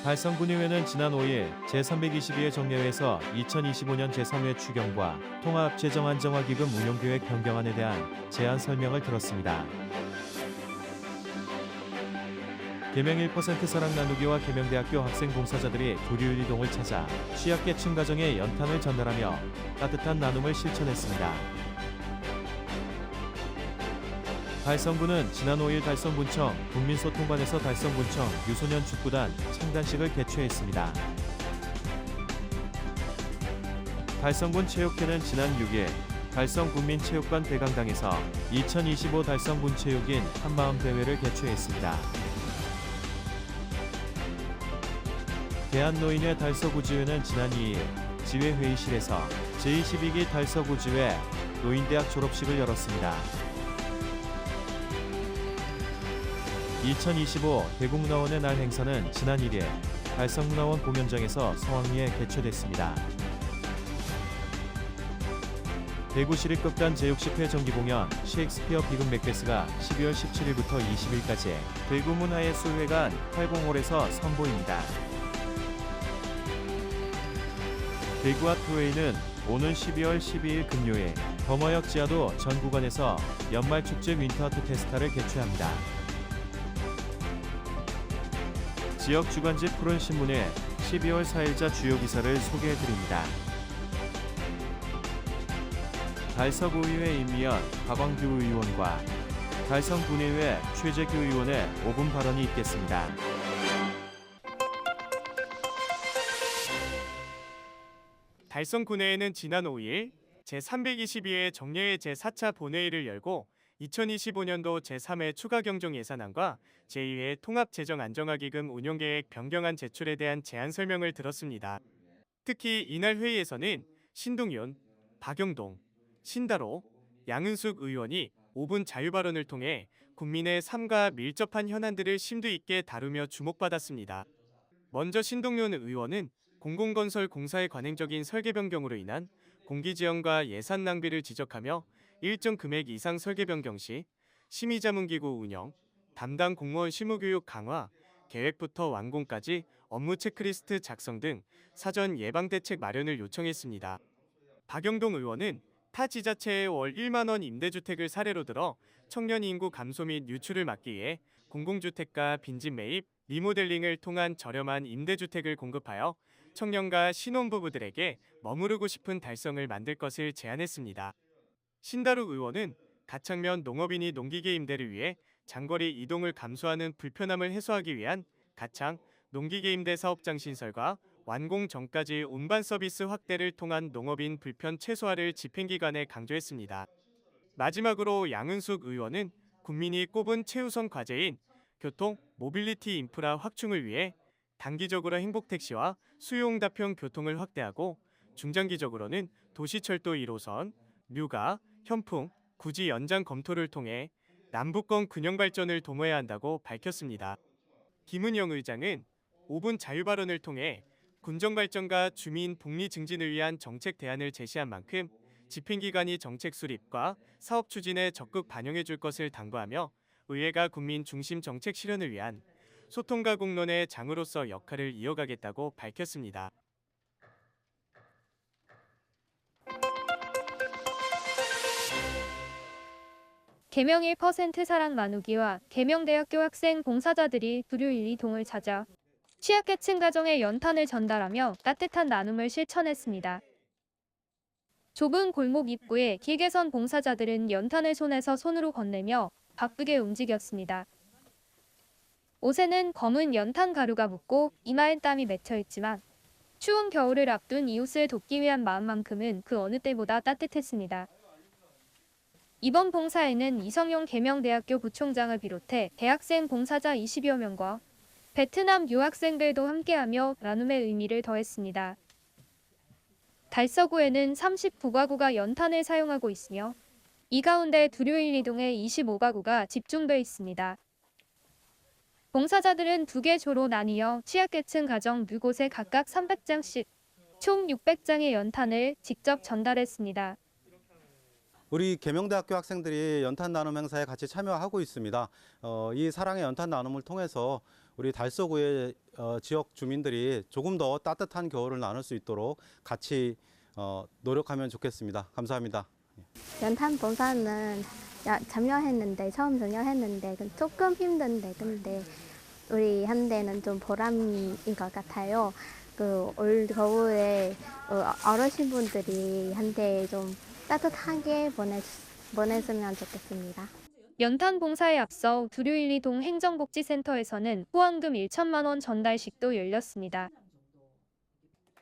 달성군의회는 지난 5일 제322회 정례회에서 2025년 제3회 추경과 통합재정안정화기금 운용계획 변경안에 대한 제안 설명을 들었습니다. 계명 1% 사랑 나누기와 계명대학교 학생 봉사자들이 교류일 이동을 찾아 취약계층 가정에 연탄을 전달하며 따뜻한 나눔을 실천했습니다. 달성군은 지난 5일 달성군청 국민소통반에서 달성군청 유소년 축구단 창단식을 개최했습니다. 달성군 체육회는 지난 6일 달성군민체육관 대강당에서 2025 달성군체육인 한마음 대회를 개최했습니다. 대한노인회 달서구지회는 지난 2일 지회회의실에서 제22기 달서구지회 노인대학 졸업식을 열었습니다. 2025 대국문화원의 날 행사는 지난 1일 달성문화원 공연장에서 성황리에 개최됐습니다. 대구시립극단 제60회 정기공연 셰익스피어 비극 맥베스가 12월 17일부터 20일까지 대구문화예술회관 활공홀에서 선보입니다. 대구아트웨이는 오는 12월 12일 금요일 범어역 지하도 전 구간에서 연말축제 윈터아트 페스타를 개최합니다. 지역 주간지 푸른신문의 12월 4일자 주요 기사를 소개해드립니다. 달서구의회 임미연 박광규 의원과 달성군의회 최재규 의원의 5분 발언이 있겠습니다. 달성군회에는 지난 5일 제322회 정례회 제4차 본회의를 열고 2025년도 제3회 추가경정 예산안과 제2회 통합재정안정화기금 운용계획 변경안 제출에 대한 제안 설명을 들었습니다. 특히 이날 회의에서는 신동윤, 박영동, 신다로, 양은숙 의원이 5분 자유발언을 통해 국민의 삶과 밀접한 현안들을 심도 있게 다루며 주목받았습니다. 먼저 신동윤 의원은 공공건설 공사의 관행적인 설계 변경으로 인한 공기지연과 예산 낭비를 지적하며 일정 금액 이상 설계 변경 시 심의자문기구 운영, 담당 공무원 실무교육 강화, 계획부터 완공까지 업무 체크리스트 작성 등 사전 예방대책 마련을 요청했습니다. 박영동 의원은 타 지자체의 월 1만 원 임대주택을 사례로 들어 청년 인구 감소 및 유출을 막기 위해 공공주택가 빈집 매입, 리모델링을 통한 저렴한 임대주택을 공급하여 청년과 신혼부부들에게 머무르고 싶은 달성을 만들 것을 제안했습니다. 신다루 의원은 가창면 농업인이 농기계 임대를 위해 장거리 이동을 감수하는 불편함을 해소하기 위한 가창, 농기계 임대 사업장 신설과 완공 전까지 운반 서비스 확대를 통한 농업인 불편 최소화를 집행기관에 강조했습니다. 마지막으로 양은숙 의원은 국민이 꼽은 최우선 과제인 교통, 모빌리티 인프라 확충을 위해 단기적으로 행복택시와 수요응답형 교통을 확대하고 중장기적으로는 도시철도 1호선, 류가, 현풍, 구지 연장 검토를 통해 남북권 균형 발전을 도모해야 한다고 밝혔습니다. 김은영 의장은 5분 자유발언을 통해 군정발전과 주민 복리 증진을 위한 정책 대안을 제시한 만큼 집행기관이 정책 수립과 사업 추진에 적극 반영해 줄 것을 당부하며 의회가 국민 중심 정책 실현을 위한 소통과 공론의 장으로서 역할을 이어가겠다고 밝혔습니다. 계명 1% 사랑 나누기와 계명대학교 학생 봉사자들이 불효일 이동을 찾아 취약계층 가정에 연탄을 전달하며 따뜻한 나눔을 실천했습니다. 좁은 골목 입구에 길게 선 봉사자들은 연탄을 손에서 손으로 건네며 바쁘게 움직였습니다. 옷에는 검은 연탄 가루가 묻고 이마엔 땀이 맺혀 있지만 추운 겨울을 앞둔 이웃을 돕기 위한 마음만큼은 그 어느 때보다 따뜻했습니다. 이번 봉사에는 이성용 계명대학교 부총장을 비롯해 대학생 봉사자 20여 명과 베트남 유학생들도 함께하며 나눔의 의미를 더했습니다. 달서구에는 39가구가 연탄을 사용하고 있으며 이 가운데 두류일 이동에 25가구가 집중돼 있습니다. 봉사자들은 2개 조로 나뉘어 취약계층 가정 2곳에 각각 300장씩 총 600장의 연탄을 직접 전달했습니다. 우리 계명대학교 학생들이 연탄 나눔 행사에 같이 참여하고 있습니다. 이 사랑의 연탄 나눔을 통해서 우리 달서구의 지역 주민들이 조금 더 따뜻한 겨울을 나눌 수 있도록 같이 노력하면 좋겠습니다. 감사합니다. 연탄 봉사는 처음 참여했는데 조금 힘든데 근데 우리 한테는 좀 보람인 것 같아요. 올 겨울에 어르신분들이 한테 좀 따뜻하게 보냈으면 좋겠습니다. 연탄 봉사에 앞서 두류1·2동 행정복지센터에서는 후원금 1천만 원 전달식도 열렸습니다.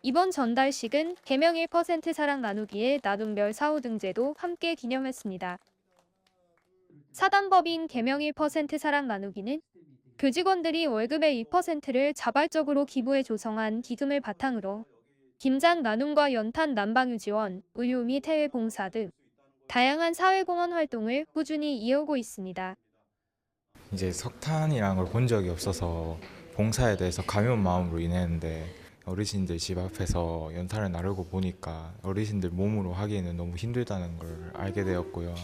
이번 전달식은 계명 1% 사랑 나누기의 나눔별 사후 등재도 함께 기념했습니다. 사단법인 계명 1% 사랑 나누기는 교직원들이 월급의 2%를 자발적으로 기부해 조성한 기금을 바탕으로 김장 나눔과 연탄 난방유 지원, 의료 및 해외 봉사 등 다양한 사회공헌 활동을 꾸준히 이어오고 있습니다. 이제 석탄이라는 걸 본 적이 없어서 봉사에 대해서 가벼운 마음으로 임했는데 어르신들 집 앞에서 연탄을 나르고 보니까 어르신들 몸으로 하기에는 너무 힘들다는 걸 알게 되었고요.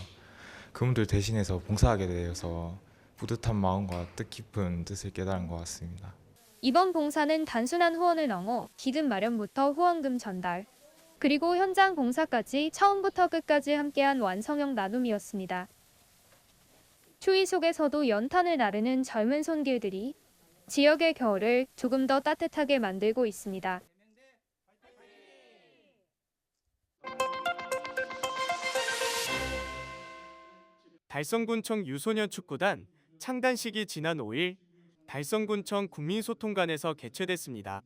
그분들 대신해서 봉사하게 되어서 뿌듯한 마음과 뜻깊은 뜻을 깨달은 것 같습니다. 이번 봉사는 단순한 후원을 넘어 기금 마련부터 후원금 전달, 그리고 현장 봉사까지 처음부터 끝까지 함께한 완성형 나눔이었습니다. 추위 속에서도 연탄을 나르는 젊은 손길들이 지역의 겨울을 조금 더 따뜻하게 만들고 있습니다. 달성군청 유소년 축구단 창단식이 지난 5일 달성군청 국민소통관에서 개최됐습니다.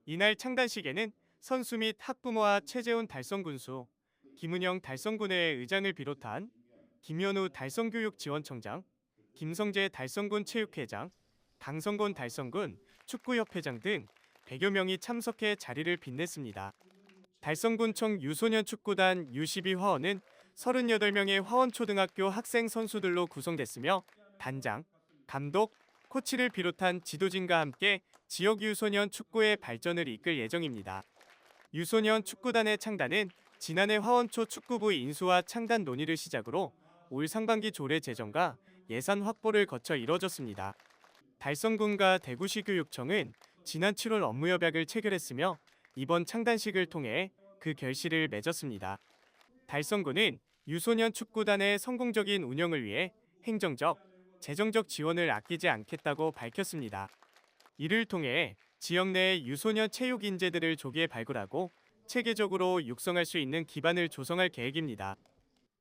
이날 창단식에는 선수 및 학부모와 최재훈 달성군수, 김은영 달성군의 의장을 비롯한 김현우 달성교육지원청장, 김성재 달성군 체육회장, 강성곤 달성군 축구협회장 등 100여 명이 참석해 자리를 빛냈습니다. 달성군청 유소년 축구단 U12 화원은 38명의 화원초등학교 학생 선수들로 구성됐으며 단장, 감독, 코치를 비롯한 지도진과 함께 지역 유소년 축구의 발전을 이끌 예정입니다. 유소년 축구단의 창단은 지난해 화원초 축구부 인수와 창단 논의를 시작으로 올 상반기 조례 제정과 예산 확보를 거쳐 이뤄졌습니다. 달성군과 대구시 교육청은 지난 7월 업무협약을 체결했으며 이번 창단식을 통해 그 결실을 맺었습니다. 달성군은 유소년 축구단의 성공적인 운영을 위해 행정적, 재정적 지원을 아끼지 않겠다고 밝혔습니다. 이를 통해 지역 내 유소년 체육 인재들을 조기에 발굴하고 체계적으로 육성할 수 있는 기반을 조성할 계획입니다.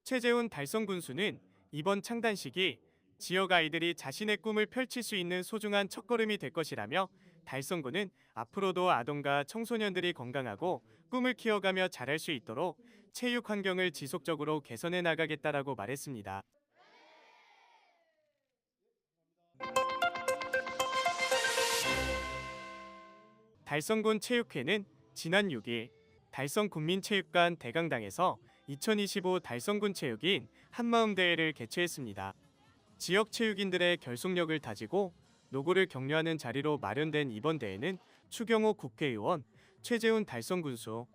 최재훈 달성군수는 이번 창단식이 지역 아이들이 자신의 꿈을 펼칠 수 있는 소중한 첫걸음이 될 것이라며 달성군은 앞으로도 아동과 청소년들이 건강하고 꿈을 키워가며 자랄 수 있도록 체육 환경을 지속적으로 개선해 나가겠다라고 말했습니다. 달성군 체육회는 지난 6일 달성군민체육관 대강당에서 2025 달성군 체육인 한마음대회를 개최했습니다. 지역 체육인들의 결속력을 다지고 노고를 격려하는 자리로 마련된 이번 대회는 추경호 국회의원, 최재훈 달성군수,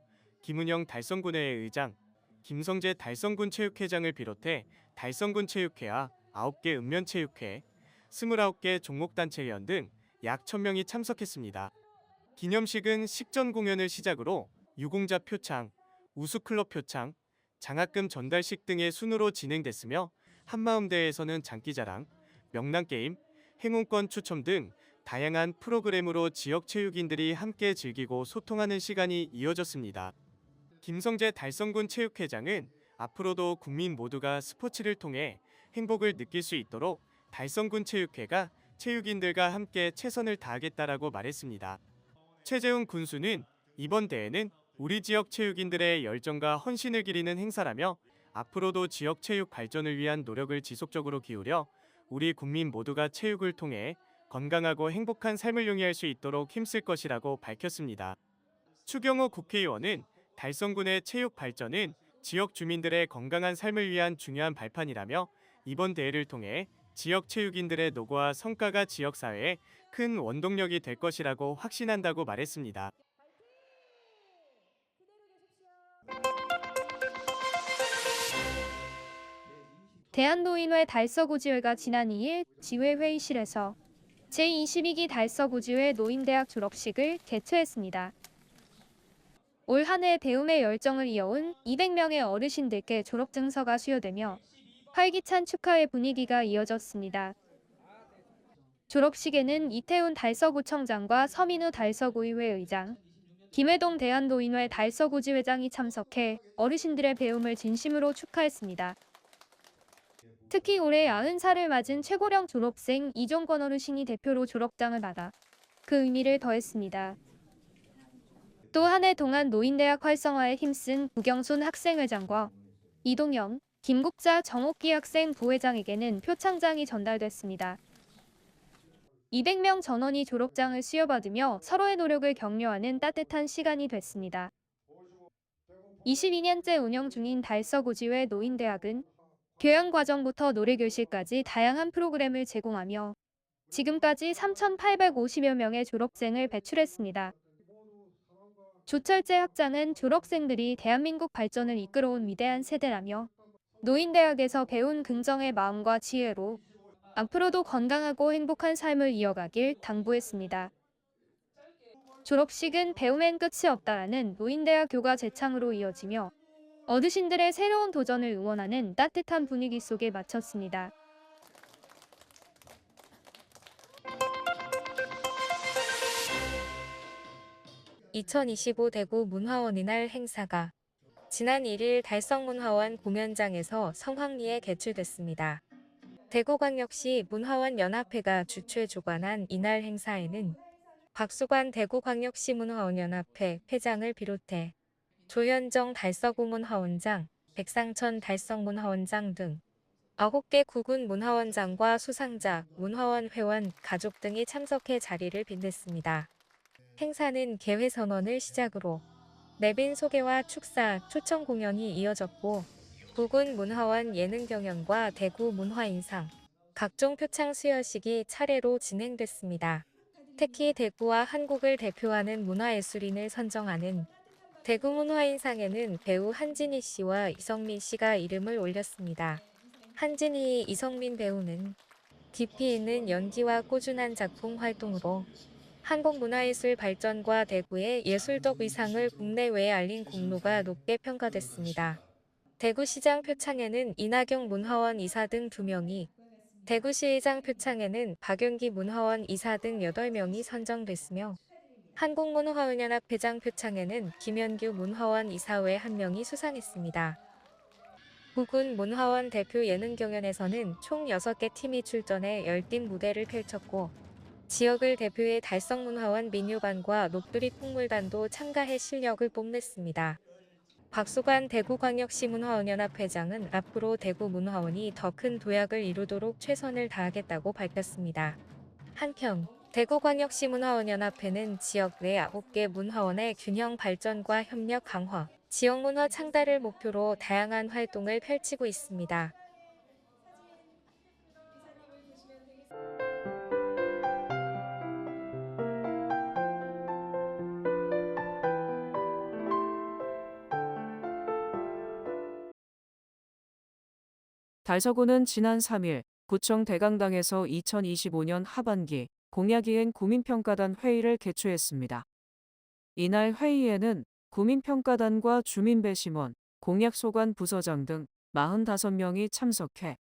김은영 달성군회의 의장, 김성재 달성군 체육회장을 비롯해 달성군 체육회와 9개 읍면체육회, 29개 종목단체위원 등 약 1000명이 참석했습니다. 기념식은 식전 공연을 시작으로 유공자 표창, 우수클럽 표창, 장학금 전달식 등의 순으로 진행됐으며 한마음대회에서는 장기자랑, 명랑게임, 행운권 추첨 등 다양한 프로그램으로 지역 체육인들이 함께 즐기고 소통하는 시간이 이어졌습니다. 김성재 달성군 체육회장은 앞으로도 국민 모두가 스포츠를 통해 행복을 느낄 수 있도록 달성군 체육회가 체육인들과 함께 최선을 다하겠다라고 말했습니다. 최재훈 군수는 이번 대회는 우리 지역 체육인들의 열정과 헌신을 기리는 행사라며 앞으로도 지역 체육 발전을 위한 노력을 지속적으로 기울여 우리 국민 모두가 체육을 통해 건강하고 행복한 삶을 영위할 수 있도록 힘쓸 것이라고 밝혔습니다. 추경호 국회의원은 달성군의 체육 발전은 지역 주민들의 건강한 삶을 위한 중요한 발판이라며 이번 대회를 통해 지역 체육인들의 노고와 성과가 지역사회에 큰 원동력이 될 것이라고 확신한다고 말했습니다. 대한노인회 달서구지회가 지난 2일 지회 회의실에서 제22기 달서구지회 노인대학 졸업식을 개최했습니다. 올 한 해 배움의 열정을 이어온 200명의 어르신들께 졸업증서가 수여되며 활기찬 축하의 분위기가 이어졌습니다. 졸업식에는 이태훈 달서구청장과 서민우 달서구의회 의장, 김해동 대한노인회 달서구지회장이 참석해 어르신들의 배움을 진심으로 축하했습니다. 특히 올해 90살을 맞은 최고령 졸업생 이종권 어르신이 대표로 졸업장을 받아 그 의미를 더했습니다. 또 한 해 동안 노인대학 활성화에 힘쓴 구경순 학생회장과 이동영, 김국자 정옥기 학생 부회장에게는 표창장이 전달됐습니다. 200명 전원이 졸업장을 수여받으며 서로의 노력을 격려하는 따뜻한 시간이 됐습니다. 22년째 운영 중인 달서구지회 노인대학은 교양과정부터 노래교실까지 다양한 프로그램을 제공하며 지금까지 3,850여 명의 졸업생을 배출했습니다. 조철재 학장은 졸업생들이 대한민국 발전을 이끌어온 위대한 세대라며 노인대학에서 배운 긍정의 마음과 지혜로 앞으로도 건강하고 행복한 삶을 이어가길 당부했습니다. 졸업식은 배움엔 끝이 없다라는 노인대학 교가 재창으로 이어지며 어르신들의 새로운 도전을 응원하는 따뜻한 분위기 속에 마쳤습니다. (2025) 대구 문화원 이날 행사가 지난 1일 달성문화원 공연장에서 성황리에 개최됐습니다. 대구광역시 문화원 연합회가 주최 주관한 이날 행사에는 박수관 대구광역시 문화원연합회 회장을 비롯해 조현정 달서구 문화원장, 백상천 달성문화원장 등 9개 구군 문화원장과 수상자, 문화원 회원, 가족 등이 참석해 자리를 빛냈습니다. 행사는 개회선언을 시작으로 내빈 소개와 축사, 초청 공연이 이어졌고 구군 문화원 예능 경연과 대구 문화인상, 각종 표창 수여식이 차례로 진행됐습니다. 특히 대구와 한국을 대표하는 문화예술인을 선정하는 대구 문화인상에는 배우 한진희 씨와 이성민 씨가 이름을 올렸습니다. 한진희, 이성민 배우는 깊이 있는 연기와 꾸준한 작품 활동으로 한국 문화예술 발전과 대구의 예술적 위상을 국내외에 알린 공로가 높게 평가됐습니다. 대구시장 표창에는 이나경 문화원 이사 등 2명이, 대구시의장 표창에는 박윤기 문화원 이사 등 8명이 선정됐으며 한국문화원연합 회장 표창에는 김현규 문화원 이사 외 1명이 수상했습니다. 구군 문화원 대표 예능 경연에서는 총 6개 팀이 출전해 열띤 무대를 펼쳤고 지역을 대표해 달성문화원 민요반과 녹두리 풍물단도 참가해 실력을 뽐냈습니다. 박수관 대구광역시 문화원연합 회장은 앞으로 대구 문화원이 더 큰 도약을 이루도록 최선을 다하겠다고 밝혔습니다. 한편 대구광역시 문화원연합회는 지역 내 9개 문화원의 균형 발전과 협력 강화, 지역문화 창달을 목표로 다양한 활동을 펼치고 있습니다. 달서구는 지난 3일 구청 대강당에서 2025년 하반기 공약이행 구민평가단 회의를 개최했습니다. 이날 회의에는 구민평가단과 주민배심원, 공약소관 부서장 등 45명이 참석해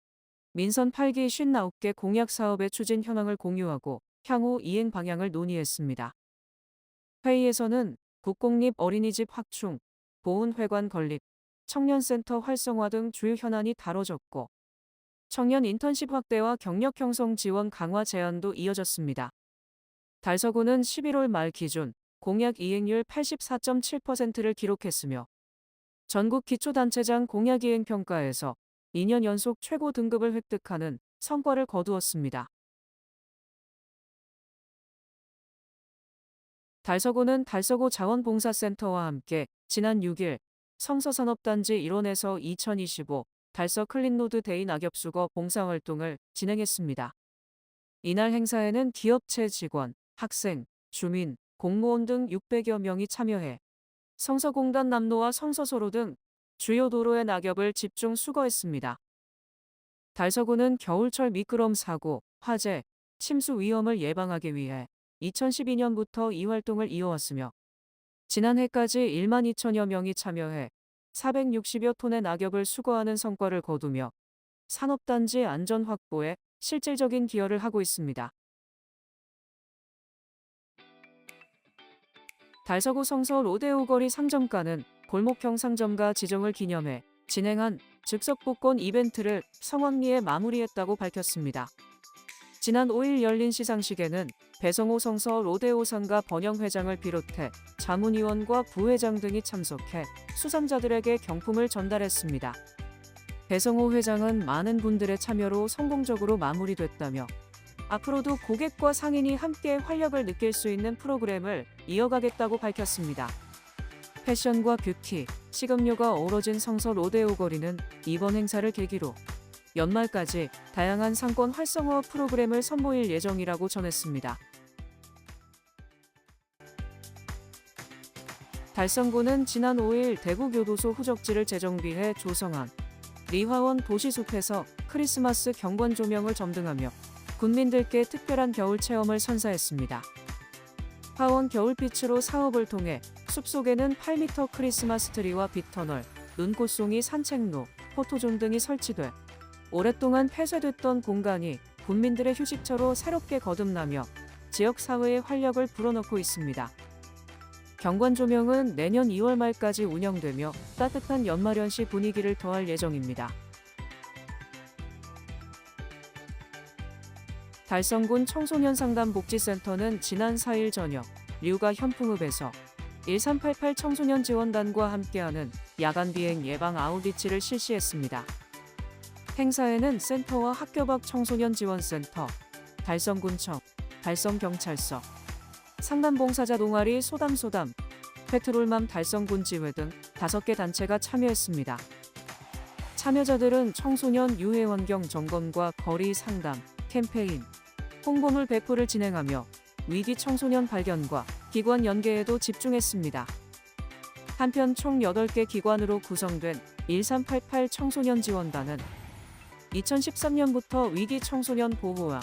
민선 8기 59개 공약 사업의 추진 현황을 공유하고 향후 이행 방향을 논의했습니다. 회의에서는 국공립 어린이집 확충, 보훈회관 건립, 청년센터 활성화 등 주요 현안이 다뤄졌고 청년 인턴십 확대와 경력 형성 지원 강화 제안도 이어졌습니다. 달서구는 11월 말 기준 공약 이행률 84.7%를 기록했으며 전국 기초단체장 공약 이행 평가에서 2년 연속 최고 등급을 획득하는 성과를 거두었습니다. 달서구는 달서구 자원봉사센터와 함께 지난 6일 성서산업단지 일원에서 2025 달서 클린로드 데이 낙엽수거 봉사활동을 진행했습니다. 이날 행사에는 기업체 직원, 학생, 주민, 공무원 등 600여 명이 참여해 성서공단 남로와 성서소로 등 주요 도로의 낙엽을 집중 수거했습니다. 달서구는 겨울철 미끄럼 사고, 화재, 침수 위험을 예방하기 위해 2012년부터 이 활동을 이어왔으며 지난해까지 1만 2천여 명이 참여해 460여 톤의 낙엽을 수거하는 성과를 거두며 산업단지 안전 확보에 실질적인 기여를 하고 있습니다. 달서구 성서 로데오 거리 상점가는 골목형 상점가 지정을 기념해 진행한 즉석 복권 이벤트를 성황리에 마무리했다고 밝혔습니다. 지난 5일 열린 시상식에는 배성호 성서 로데오 상가 번영회장을 비롯해 자문위원과 부회장 등이 참석해 수상자들에게 경품을 전달했습니다. 배성호 회장은 많은 분들의 참여로 성공적으로 마무리됐다며 앞으로도 고객과 상인이 함께 활력을 느낄 수 있는 프로그램을 이어가겠다고 밝혔습니다. 패션과 뷰티, 식음료가 어우러진 성서 로데오 거리는 이번 행사를 계기로 연말까지 다양한 상권 활성화 프로그램을 선보일 예정이라고 전했습니다. 달성구는 지난 5일 대구교도소 후적지를 재정비해 조성한 리화원 도시숲에서 크리스마스 경관 조명을 점등하며 군민들께 특별한 겨울 체험을 선사했습니다. 화원 겨울빛으로 사업을 통해 숲속에는 8m 크리스마스 트리와 빛터널, 눈꽃송이 산책로, 포토존 등이 설치돼 오랫동안 폐쇄됐던 공간이 군민들의 휴식처로 새롭게 거듭나며 지역사회의 활력을 불어넣고 있습니다. 경관 조명은 내년 2월 말까지 운영되며 따뜻한 연말연시 분위기를 더할 예정입니다. 달성군 청소년 상담 복지센터는 지난 4일 저녁 류가 현풍읍에서 1388 청소년 지원단과 함께하는 야간 비행 예방 아우디치를 실시했습니다. 행사에는 센터와 학교 밖 청소년 지원센터, 달성군청, 달성경찰서, 상담봉사자 동아리 소담소담, 페트롤맘 달성군지회 등 5개 단체가 참여했습니다. 참여자들은 청소년 유해 환경 점검과 거리 상담, 캠페인, 홍보물 배포를 진행하며 위기 청소년 발견과 기관 연계에도 집중했습니다. 한편 총 8개 기관으로 구성된 1388 청소년 지원단은 2013년부터 위기 청소년 보호와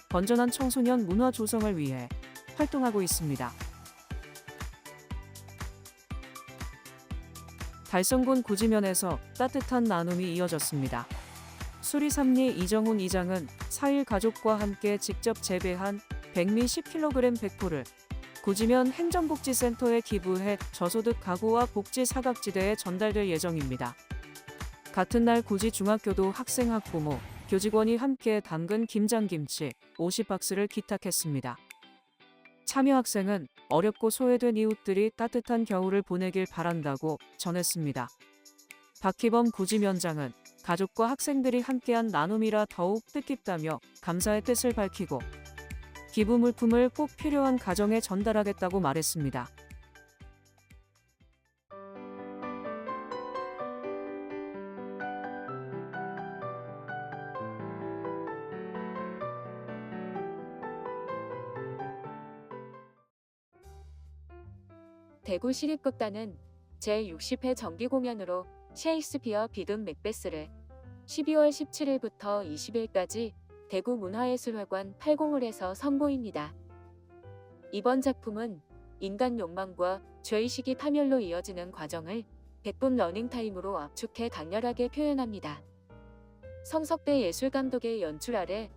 건전한 청소년 문화 조성을 위해 활동하고 있습니다. 달성군 구지면에서 따뜻한 나눔이 이어졌습니다. 수리삼리 이정훈 이장은 4일 가족과 함께 직접 재배한 백미 10kg 백포를 구지면 행정복지센터에 기부해 저소득 가구와 복지 사각지대에 전달될 예정입니다. 같은 날 구지 중학교도 학생 학부모, 교직원이 함께 담근 김장김치 50박스를 기탁했습니다. 참여 학생은 어렵고 소외된 이웃들이 따뜻한 겨울을 보내길 바란다고 전했습니다. 박희범 구지면장은 가족과 학생들이 함께한 나눔이라 더욱 뜻깊다며 감사의 뜻을 밝히고 기부 물품을 꼭 필요한 가정에 전달하겠다고 말했습니다. 대구시립극단은 제60회 정기공연으로 셰익스피어 비극 맥베스를 12월 17일부터 20일까지 대구문화예술회관 80홀에서 선보입니다. 이번 작품은 인간 욕망과 죄의식이 파멸로 이어지는 과정을 100분 러닝타임으로 압축해 강렬하게 표현합니다. 성석대 예술감독의 연출 아래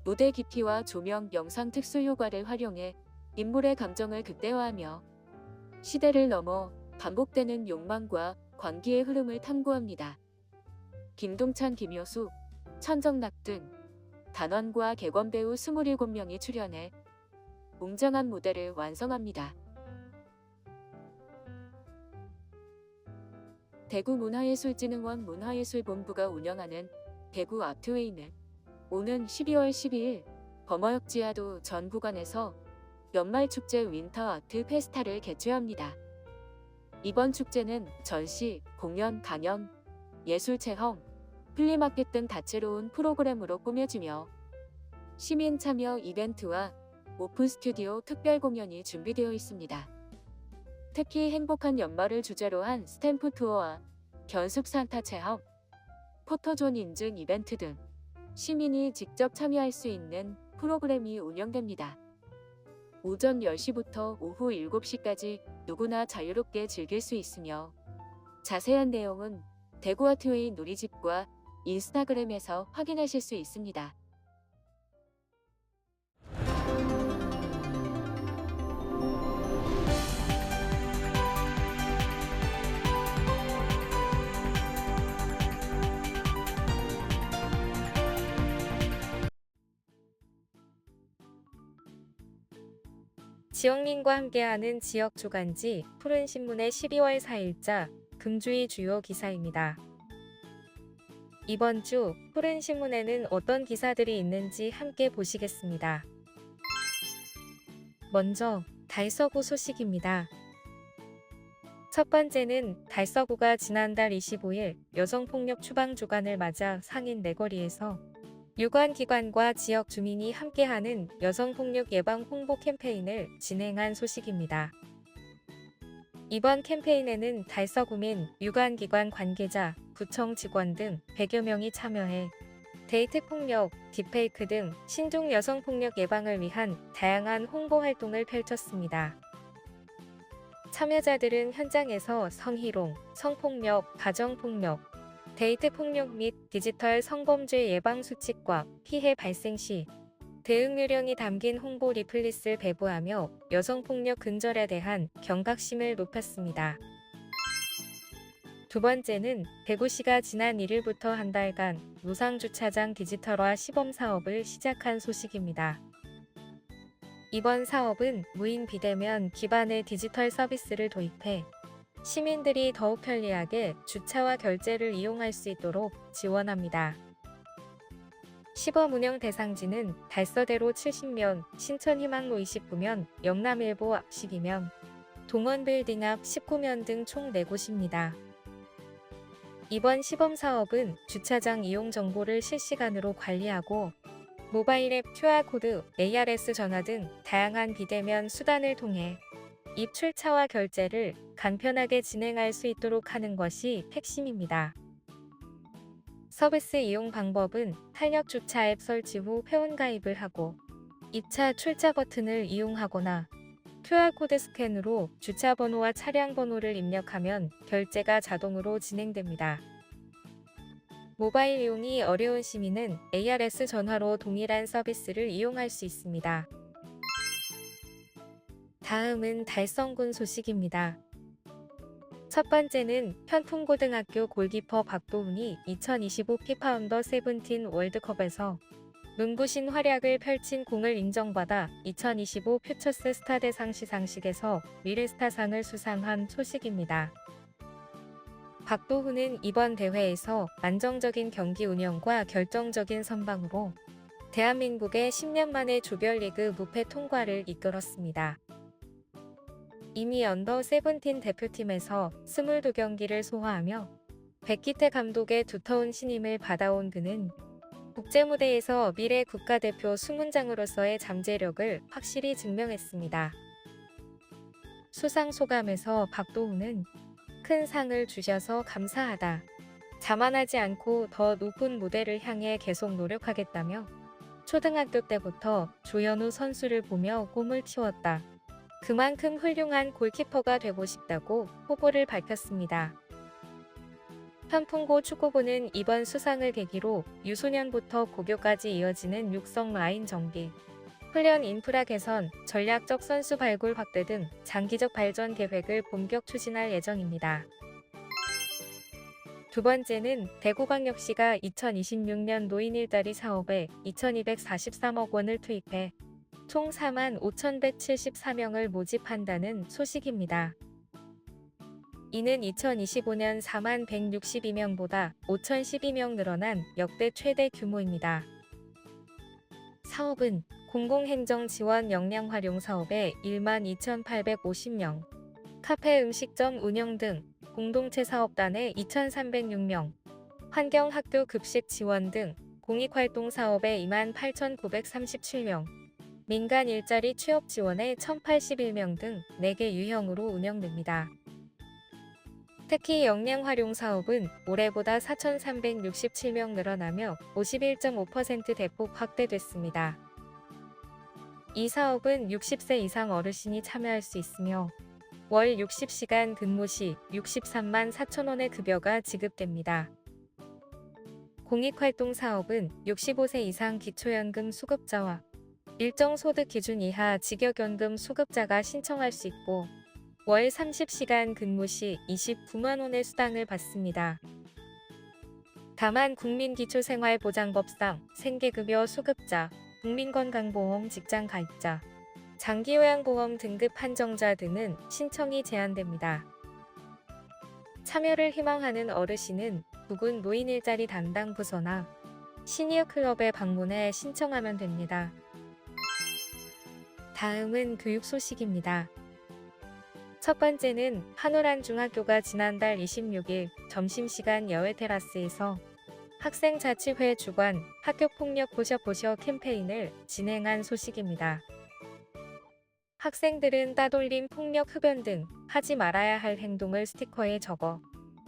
무대 깊이와 조명, 영상 특수 효과를 활용해 인물의 감정을 극대화하며 시대를 넘어 반복되는 욕망과 광기의 흐름을 탐구합니다. 김동찬, 김효수, 천정락 등 단원과 객원 배우 27명이 출연해 웅장한 무대를 완성합니다. 대구문화예술진흥원 문화예술본부가 운영하는 대구 아트웨이는 오는 12월 12일 범어역 지하도 전 구간에서 연말축제 윈터 아트 페스타를 개최합니다. 이번 축제는 전시, 공연, 강연, 예술체험, 플리마켓 등 다채로운 프로그램으로 꾸며지며 시민 참여 이벤트와 오픈 스튜디오 특별 공연이 준비되어 있습니다. 특히 행복한 연말을 주제로 한 스탬프 투어와 견습 산타 체험, 포토존 인증 이벤트 등 시민이 직접 참여할 수 있는 프로그램이 운영됩니다. 오전 10시부터 오후 7시까지 누구나 자유롭게 즐길 수 있으며 자세한 내용은 대구아트웨이 누리집과 인스타그램에서 확인하실 수 있습니다. 지역민과 함께하는 지역 주간지 푸른신문의 12월 4일자 금주의 주요 기사입니다. 이번 주 푸른신문에는 어떤 기사들이 있는지 함께 보시겠습니다. 먼저 달서구 소식입니다. 첫 번째는 달서구가 지난달 25일 여성폭력 추방 주간을 맞아 상인 내거리에서 유관기관과 지역 주민이 함께하는 여성폭력 예방 홍보 캠페인을 진행한 소식입니다. 이번 캠페인에는 달서구민, 유관기관 관계자, 구청 직원 등 100여 명이 참여해 데이트 폭력, 딥페이크 등 신종 여성폭력 예방을 위한 다양한 홍보 활동을 펼쳤습니다. 참여자들은 현장에서 성희롱, 성폭력, 가정폭력, 데이트 폭력 및 디지털 성범죄 예방 수칙과 피해 발생 시 대응 요령이 담긴 홍보 리플릿을 배부하며 여성폭력 근절에 대한 경각심을 높였습니다. 두 번째는 대구시가 지난 1일부터 한 달간 노상주차장 디지털화 시범 사업을 시작한 소식입니다. 이번 사업은 무인 비대면 기반의 디지털 서비스를 도입해 시민들이 더욱 편리하게 주차와 결제를 이용할 수 있도록 지원합니다. 시범 운영 대상지는 달서대로 70면, 신천희망로 29면, 영남일보 앞 12면, 동원빌딩 앞 19면 등 총 4곳입니다. 이번 시범 사업은 주차장 이용 정보를 실시간으로 관리하고 모바일 앱 QR코드, ARS 전화 등 다양한 비대면 수단을 통해 입출차와 결제를 간편하게 진행할 수 있도록 하는 것이 핵심입니다. 서비스 이용 방법은 탄력 주차 앱 설치 후 회원가입을 하고 입차 출차 버튼을 이용하거나 QR코드 스캔으로 주차 번호와 차량 번호를 입력하면 결제가 자동으로 진행됩니다. 모바일 이용이 어려운 시민은 ARS 전화로 동일한 서비스를 이용할 수 있습니다. 다음은 달성군 소식입니다. 첫 번째는 현풍고등학교 골키퍼 박도훈이 2025 피파 언더 17 월드컵에서 눈부신 활약을 펼친 공을 인정받아 2025 퓨처스 스타 대상 시상식에서 미래스타상을 수상한 소식입니다. 박도훈은 이번 대회에서 안정적인 경기 운영과 결정적인 선방으로 대한민국의 10년 만에 조별리그 무패 통과를 이끌었습니다. 이미 언더 17 대표팀에서 22경기를 소화하며 백기태 감독의 두터운 신임을 받아온 그는 국제무대에서 미래 국가대표 수문장으로서의 잠재력을 확실히 증명했습니다. 수상 소감에서 박도훈은 큰 상을 주셔서 감사하다. 자만하지 않고 더 높은 무대를 향해 계속 노력하겠다며 초등학교 때부터 조현우 선수를 보며 꿈을 키웠다. 그만큼 훌륭한 골키퍼가 되고 싶다고 포부를 밝혔습니다. 현풍고 축구부는 이번 수상을 계기로 유소년부터 고교까지 이어지는 육성 라인 정비, 훈련 인프라 개선, 전략적 선수 발굴 확대 등 장기적 발전 계획을 본격 추진할 예정입니다. 두 번째는 대구광역시가 2026년 노인 일자리 사업에 2,243억 원을 투입해 총 45,174명을 모집한다는 소식입니다. 이는 2025년 41,162명보다 5,012명 늘어난 역대 최대 규모입니다. 사업은 공공행정 지원 역량 활용 사업에 12,850명, 카페 음식점 운영 등 공동체 사업단에 2,306명, 환경학교 급식 지원 등 공익활동 사업에 28,937명, 민간 일자리 취업 지원에 1,081명 등 4개 유형으로 운영됩니다. 특히 역량 활용 사업은 올해보다 4,367명 늘어나며 51.5% 대폭 확대됐습니다. 이 사업은 60세 이상 어르신이 참여할 수 있으며 월 60시간 근무 시 63만 4천 원의 급여가 지급됩니다. 공익활동 사업은 65세 이상 기초연금 수급자와 일정 소득 기준 이하 직역연금 수급자가 신청할 수 있고 월 30시간 근무 시 29만 원의 수당을 받습니다. 다만 국민기초생활보장법상 생계급여 수급자, 국민건강보험 직장가입자, 장기요양보험 등급 한정자 등은 신청이 제한됩니다. 참여를 희망하는 어르신은 부근 노인 일자리 담당 부서나 시니어 클럽에 방문해 신청하면 됩니다. 다음은 교육 소식입니다. 첫 번째는 한우란 중학교가 지난달 26일 점심시간 여외 테라스에서 학생자치회 주관 학교폭력 보셔 캠페인을 진행한 소식입니다. 학생들은 따돌림, 폭력, 흡연 등 하지 말아야 할 행동을 스티커에 적어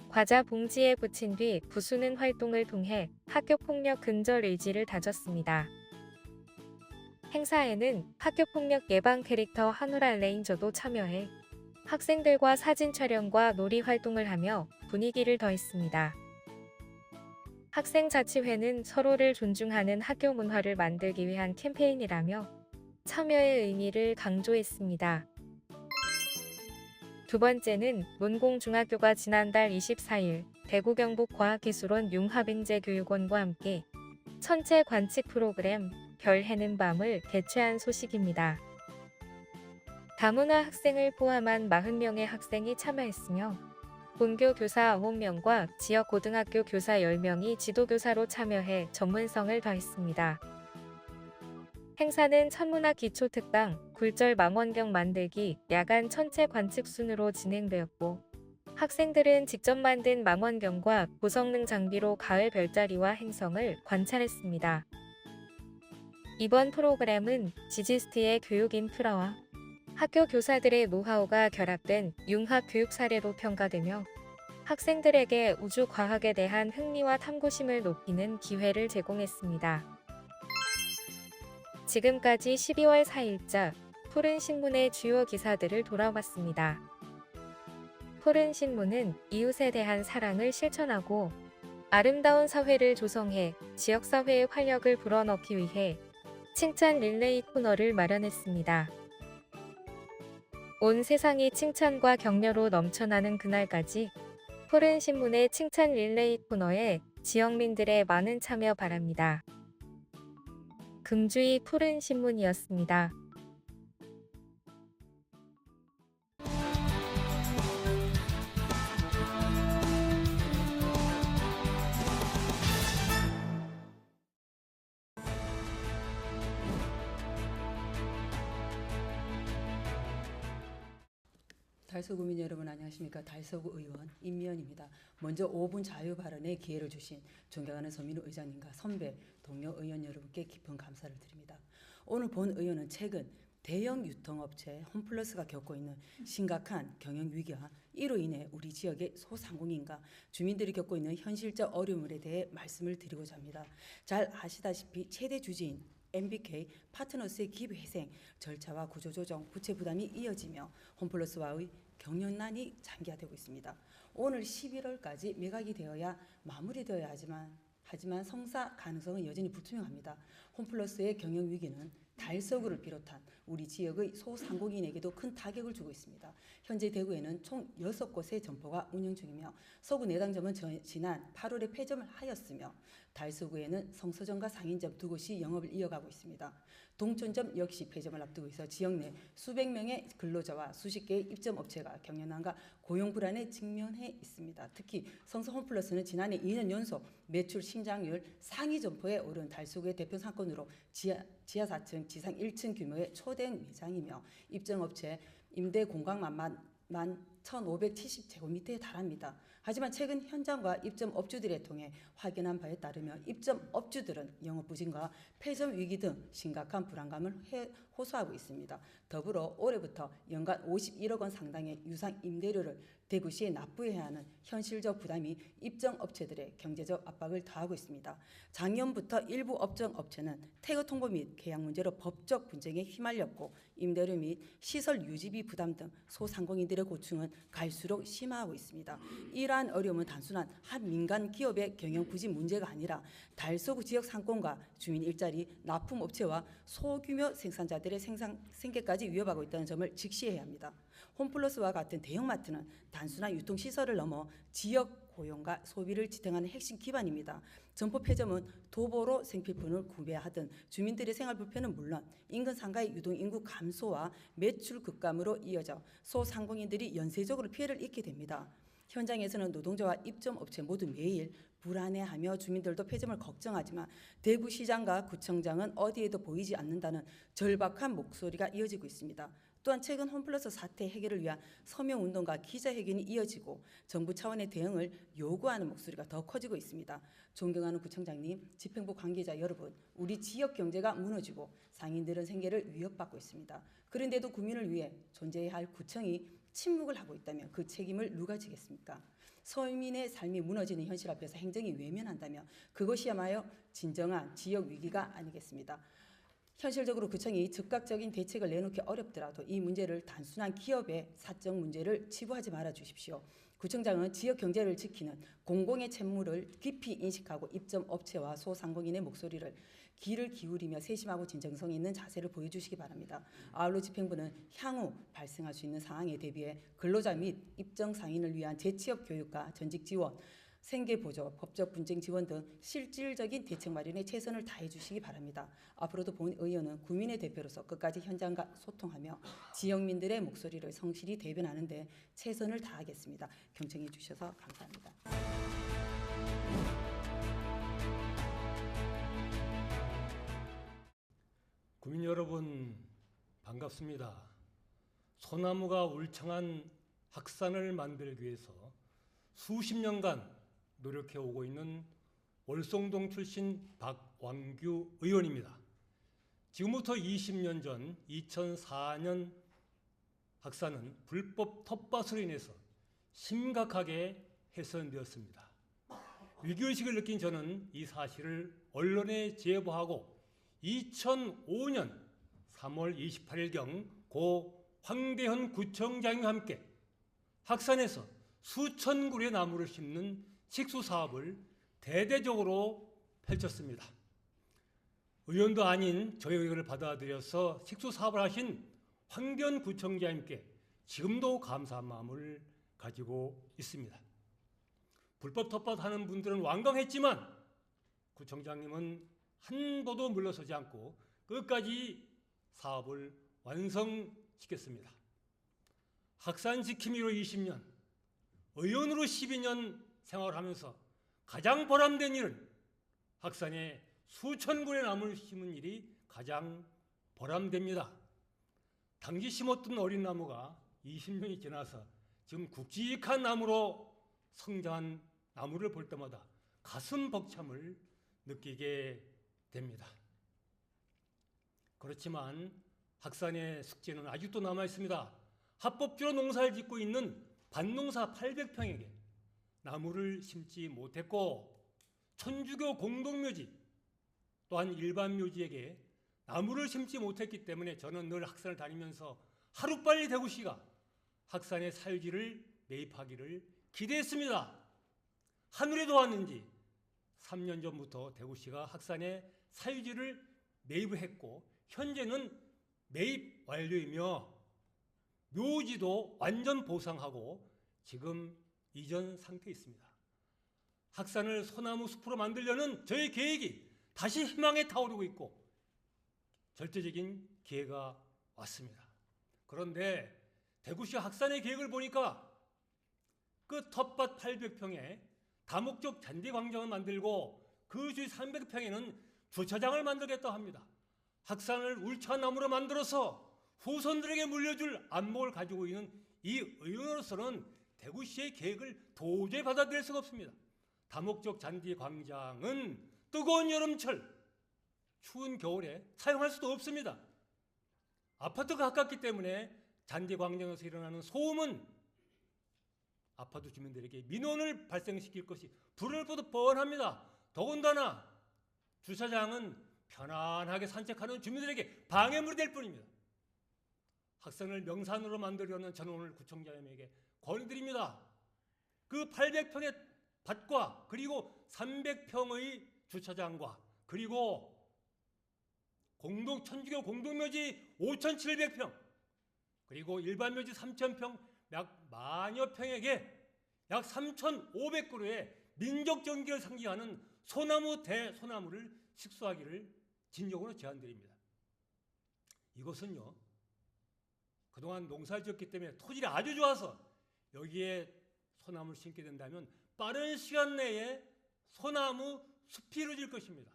과자 봉지에 붙인 뒤 부수는 활동을 통해 학교폭력 근절 의지를 다졌습니다. 행사에는 학교폭력 예방 캐릭터 한우란 레인저도 참여해 학생들과 사진 촬영과 놀이 활동을 하며 분위기를 더했습니다. 학생자치회는 서로를 존중하는 학교 문화를 만들기 위한 캠페인이라며 참여의 의미를 강조했습니다. 두 번째는 문공중학교가 지난달 24일 대구 경북과학기술원 융합인재교육원과 함께 천체 관측 프로그램 별 해는 밤을 개최한 소식입니다. 다문화 학생을 포함한 40명의 학생이 참여했으며 본교 교사 9명과 지역 고등학교 교사 10명이 지도교사로 참여해 전문성을 더했습니다. 행사는 천문학 기초특강, 굴절 망원경 만들기, 야간 천체 관측 순으로 진행되었고 학생들은 직접 만든 망원경과 고성능 장비로 가을 별자리와 행성을 관찰했습니다. 이번 프로그램은 지지스트의 교육 인프라와 학교 교사들의 노하우가 결합된 융합 교육 사례로 평가되며 학생들에게 우주 과학에 대한 흥미와 탐구심을 높이는 기회를 제공했습니다. 지금까지 12월 4일자 푸른신문의 주요 기사들을 돌아봤습니다. 푸른신문은 이웃에 대한 사랑을 실천하고 아름다운 사회를 조성해 지역사회의 활력을 불어넣기 위해 칭찬 릴레이 코너를 마련했습니다. 온 세상이 칭찬과 격려로 넘쳐나는 그날까지 푸른신문의 칭찬 릴레이 코너에 지역민들의 많은 참여 바랍니다. 금주의 푸른신문이었습니다. 달서구민 여러분 안녕하십니까. 달서구 의원 임미연입니다. 먼저 5분 자유 발언의 기회를 주신 존경하는 서민우 의장님과 선배 동료 의원 여러분께 깊은 감사를 드립니다. 오늘 본 의원은 최근 대형 유통업체 홈플러스가 겪고 있는 심각한 경영 위기와 이로 인해 우리 지역의 소상공인과 주민들이 겪고 있는 현실적 어려움에 대해 말씀을 드리고자 합니다. 잘 아시다시피 최대 주주인 MBK 파트너스의 기회생 절차와 구조조정, 부채 부담이 이어지며 홈플러스와의 경영난이 장기화되고 있습니다. 오늘 11월까지 매각이 되어야 마무리되어야 하지만 성사 가능성은 여전히 불투명합니다. 홈플러스의 경영 위기는 달서구를 비롯한 우리 지역의 소상공인에게도 큰 타격을 주고 있습니다. 현재 대구에는 총 6곳의 점포가 운영 중이며 서구 내당점은 지난 8월에 폐점을 하였으며 달서구에는 성서점과 상인점 2곳이 영업을 이어가고 있습니다. 동촌점 역시 폐점을 앞두고 있어 지역 내 수백 명의 근로자와 수십 개의 입점업체가 경영난과 고용 불안에 직면해 있습니다. 특히 성서 홈플러스는 지난해 2년 연속 매출 신장률 상위 점포에 오른 달서구의 대표 상권으로 지하 4층, 지상 1층 규모의 초대형 매장이며 입점업체 임대 공간만 1,570제곱미터에 달합니다. 하지만 최근 현장과 입점 업주들에 통해 확인한 바에 따르면 입점 업주들은 영업 부진과 폐점 위기 등 심각한 불안감을 호소하고 있습니다. 더불어 올해부터 연간 51억 원 상당의 유상 임대료를 대구시에 납부해야 하는 현실적 부담이 입점 업체들의 경제적 압박을 더하고 있습니다. 작년부터 일부 업종 업체는 태거 통보 및 계약 문제로 법적 분쟁에 휘말렸고 임대료 및 시설 유지비 부담 등 소상공인들의 고충은 갈수록 심화하고 있습니다. 이러한 어려움은 단순한 한 민간 기업의 경영 부진 문제가 아니라 달서구 지역 상권과 주민 일자리, 납품업체와 소규모 생산자들의 생계까지 위협하고 있다는 점을 직시해야 합니다. 홈플러스와 같은 대형마트는 단순한 유통시설을 넘어 지역 고용과 소비를 지탱하는 핵심 기반입니다. 점포 폐점은 도보로 생필품을 구매하던 주민들의 생활 불편은 물론 인근 상가의 유동인구 감소와 매출 급감으로 이어져 소상공인들이 연쇄적으로 피해를 입게 됩니다. 현장에서는 노동자와 입점업체 모두 매일 불안해하며 주민들도 폐점을 걱정하지만 대구시장과 구청장은 어디에도 보이지 않는다는 절박한 목소리가 이어지고 있습니다. 또한 최근 홈플러스 사태 해결을 위한 서명운동과 기자회견이 이어지고 정부 차원의 대응을 요구하는 목소리가 더 커지고 있습니다. 존경하는 구청장님, 집행부 관계자 여러분, 우리 지역 경제가 무너지고 상인들은 생계를 위협받고 있습니다. 그런데도 국민을 위해 존재해야 할 구청이 침묵을 하고 있다면 그 책임을 누가 지겠습니까? 서민의 삶이 무너지는 현실 앞에서 행정이 외면한다면 그것이야말로 진정한 지역 위기가 아니겠습니다. 현실적으로 구청이 즉각적인 대책을 내놓기 어렵더라도 이 문제를 단순한 기업의 사적 문제를 치부하지 말아 주십시오. 구청장은 지역 경제를 지키는 공공의 책무를 깊이 인식하고 입점 업체와 소상공인의 목소리를 귀를 기울이며 세심하고 진정성 있는 자세를 보여주시기 바랍니다. 아울러 집행부는 향후 발생할 수 있는 상황에 대비해 근로자 및 입점 상인을 위한 재취업 교육과 전직 지원, 생계보조, 법적 분쟁 지원 등 실질적인 대책 마련에 최선을 다해 주시기 바랍니다. 앞으로도 본 의원은 국민의 대표로서 끝까지 현장과 소통하며 지역민들의 목소리를 성실히 대변하는 데 최선을 다하겠습니다. 경청해 주셔서 감사합니다. 국민 여러분 반갑습니다. 소나무가 울창한 학산을 만들기 위해서 수십 년간 노력해 오고 있는 월송동 출신 박완규 의원입니다. 지금부터 20년 전 2004년 학산은 불법 텃밭으로 인해서 심각하게 훼손되었습니다. 위기의식을 느낀 저는 이 사실을 언론에 제보하고 2005년 3월 28일경 고 황대현 구청장과 함께 학산에서 수천 그루의 나무를 심는 식수 사업을 대대적으로 펼쳤습니다. 의원도 아닌 저의 의견을 받아들여서 식수 사업을 하신 황대현 구청장님께 지금도 감사한 마음을 가지고 있습니다. 불법 텃밭하는 분들은 완강했지만 구청장님은 한 보도 물러서지 않고 끝까지 사업을 완성시켰습니다. 학산 지킴이로 20년, 의원으로 12년 생활하면서 가장 보람된 일은 학산에 수천 그루의 나무를 심은 일이 가장 보람됩니다. 당시 심었던 어린 나무가 20년이 지나서 지금 굵직한 나무로 성장한 나무를 볼 때마다 가슴 벅참을 느끼게 됩니다. 그렇지만 학산의 숙제는 아직도 남아 있습니다. 합법적으로 농사를 짓고 있는 밭농사 800평에게 나무를 심지 못했고 천주교 공동묘지 또한 일반 묘지에게 나무를 심지 못했기 때문에 저는 늘 학산을 다니면서 하루빨리 대구시가 학산의 사유지를 매입하기를 기대했습니다. 하늘에 도왔는지 3년 전부터 대구시가 학산의 사유지를 매입을 했고 현재는 매입 완료이며 묘지도 완전 보상하고 지금 이전 상태에 있습니다. 학산을 소나무 숲으로 만들려는 저의 계획이 다시 희망에 타오르고 있고 절대적인 기회가 왔습니다. 그런데 대구시 학산의 계획을 보니까 그 텃밭 800평에 다목적 잔디광장을 만들고 그 주위 300평에는 주차장을 만들겠다고 합니다. 학산을 울창한 나무로 만들어서 후손들에게 물려줄 안목을 가지고 있는 이 의원으로서는 대구시의 계획을 도저히 받아들일 수가 없습니다. 다목적 잔디 광장은 뜨거운 여름철, 추운 겨울에 사용할 수도 없습니다. 아파트가 가깝기 때문에 잔디 광장에서 일어나는 소음은 아파트 주민들에게 민원을 발생시킬 것이 불을 보듯 뻔합니다. 더군다나 주차장은 편안하게 산책하는 주민들에게 방해물이 될 뿐입니다. 학생을 명산으로 만들려는 저는 오늘 구청장님에게 건의드립니다. 그 800평의 밭과 그리고 300평의 주차장과 그리고 천주교 공동묘지 5,700평 그리고 일반 묘지 3,000평 약 만여 평에게 약 3,500그루의 민족 정기를 상징하는 소나무 대소나무를 식수하기를 진정으로 제안드립니다. 이것은요, 그동안 농사를 지었기 때문에 토질이 아주 좋아서 여기에 소나무를 심게 된다면 빠른 시간 내에 소나무 숲이 이루어질 것입니다.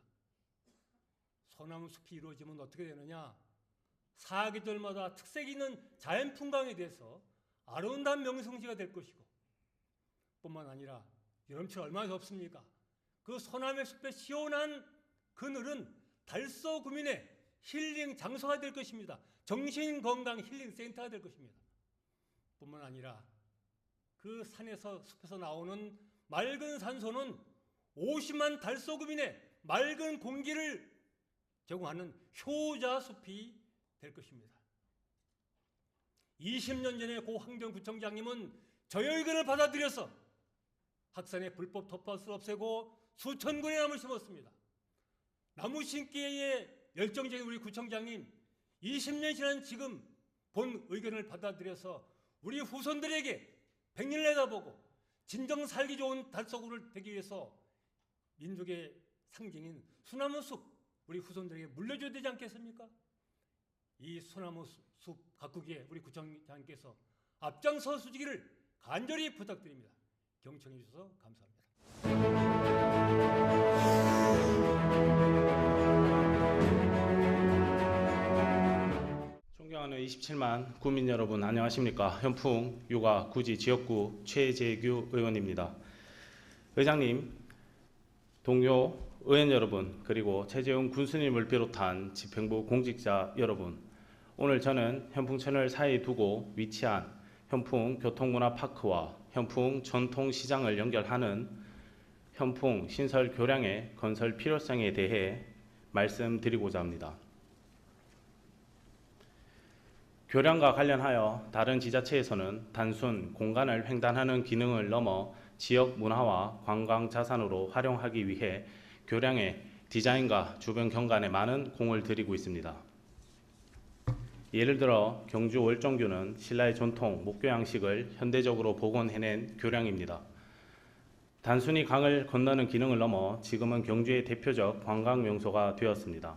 소나무 숲이 이루어지면 어떻게 되느냐? 사계절마다 특색 있는 자연 풍광에 대해서 아름다운 명성지가 될 것이고 뿐만 아니라 여름철 얼마나 덥습니까? 그 소나무 숲의 시원한 그늘은 달서 구민의 힐링 장소가 될 것입니다. 정신건강 힐링 센터가 될 것입니다. 뿐만 아니라 그 산에서 숲에서 나오는 맑은 산소는 50만 달서 구민의 맑은 공기를 제공하는 효자숲이 될 것입니다. 20년 전에 고 환경구청장님은 저의 의견을 받아들여서 학산의 불법 텃밭을 없애고 수천 그루의 나무를 심었습니다. 나무 심기에 열정적인 우리 구청장님, 20년 지난 지금 본 의견을 받아들여서 우리 후손들에게 백년 내다보고 진정 살기 좋은 달서구를 되기 위해서 민족의 상징인 소나무 숲 우리 후손들에게 물려줘야 되지 않겠습니까? 이 소나무 숲 가꾸기에 우리 구청장님께서 앞장서 주시기를 간절히 부탁드립니다. 경청해 주셔서 감사합니다. 존경하는 27만 국민 여러분 안녕하십니까? 현풍 유가 구지 지역구 최재규 의원입니다. 의장님, 동료 의원 여러분, 그리고 최재훈 군수님을 비롯한 집행부 공직자 여러분, 오늘 저는 현풍천을 사이에 두고 위치한 현풍 교통문화파크와 현풍 전통시장을 연결하는 현풍 신설 교량의 건설 필요성에 대해 말씀드리고자 합니다. 교량과 관련하여 다른 지자체에서는 단순 공간을 횡단하는 기능을 넘어 지역 문화와 관광 자산으로 활용하기 위해 교량의 디자인과 주변 경관에 많은 공을 들이고 있습니다. 예를 들어 경주 월정교는 신라의 전통 목교 양식을 현대적으로 복원해낸 교량입니다. 단순히 강을 건너는 기능을 넘어 지금은 경주의 대표적 관광 명소가 되었습니다.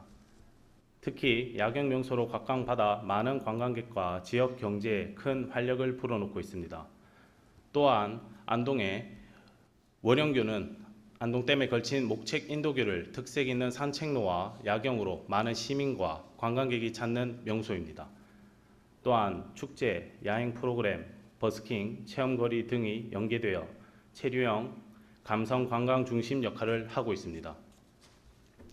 특히 야경 명소로 각광받아 많은 관광객과 지역 경제에 큰 활력을 불어넣고 있습니다. 또한 안동의 월영교는 안동댐에 걸친 목책 인도교를 특색 있는 산책로와 야경으로 많은 시민과 관광객이 찾는 명소입니다. 또한 축제, 야행 프로그램, 버스킹, 체험거리 등이 연계되어 체류형 감성 관광 중심 역할을 하고 있습니다.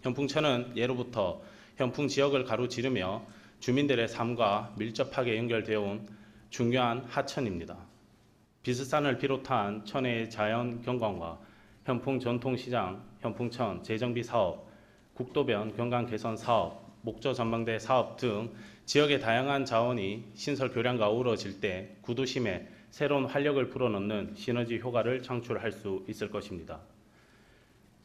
현풍천은 예로부터 현풍 지역을 가로지르며 주민들의 삶과 밀접하게 연결되어 온 중요한 하천입니다. 비스산을 비롯한 천혜의 자연 경관과 현풍 전통시장, 현풍천 재정비 사업, 국도변 경관 개선 사업, 목조 전망대 사업 등 지역의 다양한 자원이 신설 교량과 어우러질 때 구도심에 새로운 활력을 불어넣는 시너지 효과를 창출할 수 있을 것입니다.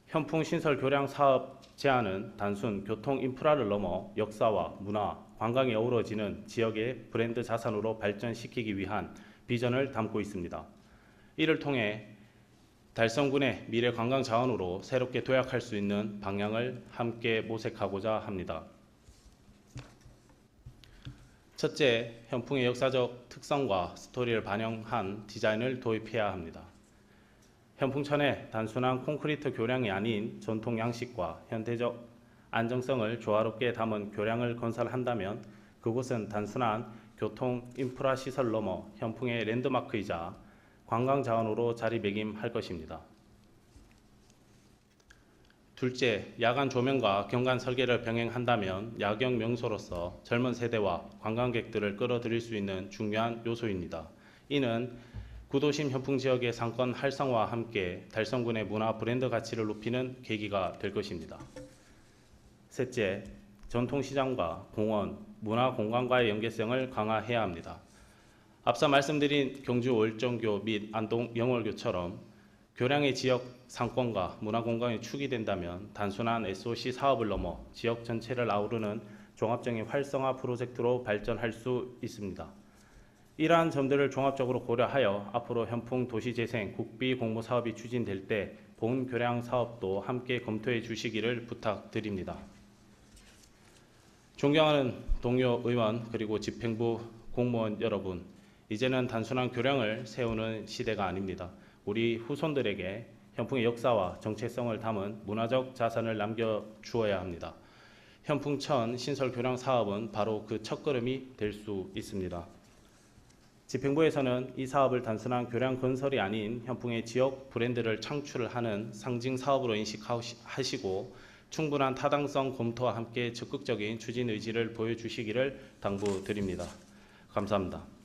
현풍 신설 교량 사업 제안은 단순 교통 인프라를 넘어 역사와 문화, 관광이 어우러지는 지역의 브랜드 자산으로 발전시키기 위한 비전을 담고 있습니다. 이를 통해 달성군의 미래 관광 자원으로 새롭게 도약할 수 있는 방향을 함께 모색하고자 합니다. 첫째, 현풍의 역사적 특성과 스토리를 반영한 디자인을 도입해야 합니다. 현풍천에 단순한 콘크리트 교량이 아닌 전통 양식과 현대적 안정성을 조화롭게 담은 교량을 건설한다면 그곳은 단순한 교통 인프라 시설 넘어 현풍의 랜드마크이자 관광 자원으로 자리매김할 것입니다. 둘째, 야간 조명과 경관 설계를 병행한다면 야경 명소로서 젊은 세대와 관광객들을 끌어들일 수 있는 중요한 요소입니다. 이는 구도심 현풍 지역의 상권 활성화와 함께 달성군의 문화 브랜드 가치를 높이는 계기가 될 것입니다. 셋째, 전통시장과 공원, 문화공간과의 연계성을 강화해야 합니다. 앞서 말씀드린 경주 월정교 및 안동 영월교처럼 교량의 지역 상권과 문화공간이 축이 된다면 단순한 SOC 사업을 넘어 지역 전체를 아우르는 종합적인 활성화 프로젝트로 발전할 수 있습니다. 이러한 점들을 종합적으로 고려하여 앞으로 현풍 도시재생 국비 공모 사업이 추진될 때 본 교량 사업도 함께 검토해 주시기를 부탁드립니다. 존경하는 동료 의원 그리고 집행부 공무원 여러분, 이제는 단순한 교량을 세우는 시대가 아닙니다. 우리 후손들에게 현풍의 역사와 정체성을 담은 문화적 자산을 남겨주어야 합니다. 현풍천 신설 교량 사업은 바로 그 첫걸음이 될 수 있습니다. 집행부에서는 이 사업을 단순한 교량 건설이 아닌 현풍의 지역 브랜드를 창출하는 상징 사업으로 인식하시고 충분한 타당성 검토와 함께 적극적인 추진 의지를 보여주시기를 당부드립니다. 감사합니다.